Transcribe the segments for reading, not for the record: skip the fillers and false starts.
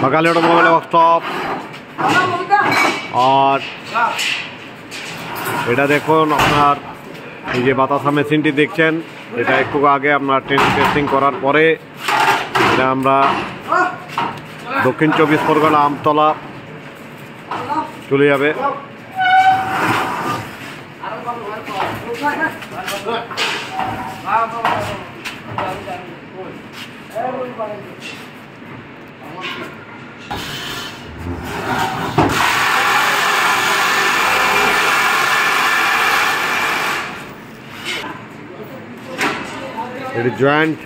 বাঙালি automobile workshop. আর এটা দেখুন আপনার এই যে বাতাসা মেশিনটি দেখছেন, এটা একটু আগে আপনার ট্রেনিং টেস্টিং করার পরে এটা আমরা দক্ষিণ 24 পরগনা আমতলা চলে যাবে। এটি জয়েন্ট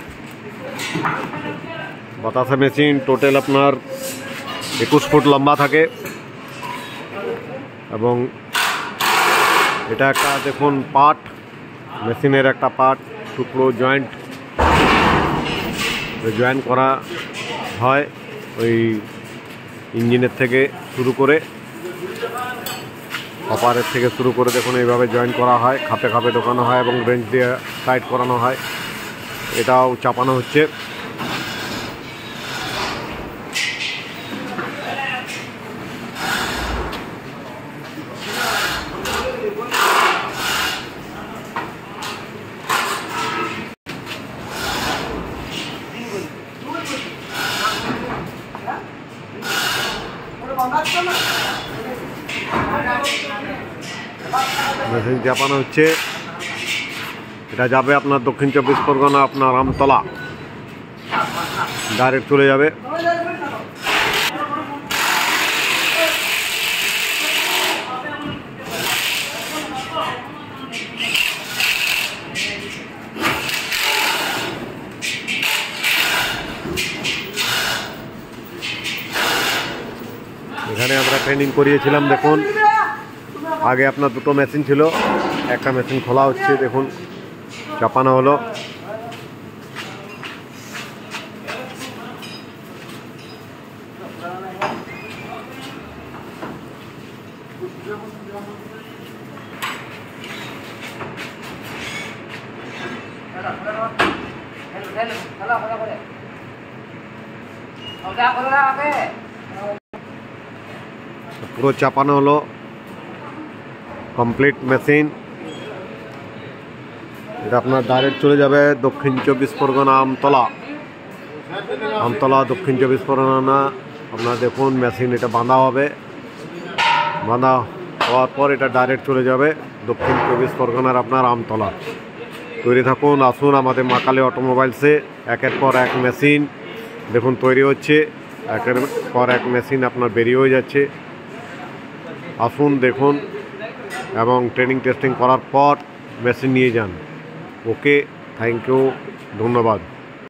বাতাসা মেশিন, টোটাল আপনার 21 ফুট লম্বা থাকে এবং এটা একটা দেখুন পার্ট, মেশিনের একটা পার্ট, টুকরো জয়েন্ট করা হয় ওই ইঞ্জিনের থেকে শুরু করে, কপারের থেকে শুরু করে দেখুন এইভাবে জয়েন করা হয়, খাপে খাপে ঢোকানো হয় এবং রেঞ্জ দিয়ে টাইট করানো হয়। এটাও চাপানো হচ্ছে। মেশিন চাপানো হচ্ছে। এটা যাবে আপনার দক্ষিণ 24 পরগনা আপনার আমতলা, ডাইরেক্ট চলে যাবে। এখানে আমরা ট্রেনিং করিয়েছিলাম। দেখুন আগে আপনার দুটো মেশিন ছিল, একটা মেশিন খোলা হচ্ছে, দেখুন চাপানো হলো। পুরো চাপানো হলো, কমপ্লিট মেশিন। এটা আপনার ডাইরেক্ট চলে যাবে দক্ষিণ 24 পরগনা আমতলা দক্ষিণ 24 পরগনা। আপনার দেখুন মেশিন এটা বাঁধা হবে, বাঁধা হওয়ার পর এটা ডাইরেক্ট চলে যাবে দক্ষিণ 24 পরগনার আপনার আমতলা। তৈরি থাকুন, আসুন আমাদের মা কালী অটোমোবাইলসে। একের পর এক মেশিন দেখুন তৈরি হচ্ছে, একের পর এক মেশিন আপনার বেরিয়ে হয়ে যাচ্ছে। আসুন দেখুন এবং ট্রেনিং টেস্টিং করার পর মেশিন নিয়ে যান। ওকে, থ্যাংক ইউ, ধন্যবাদ।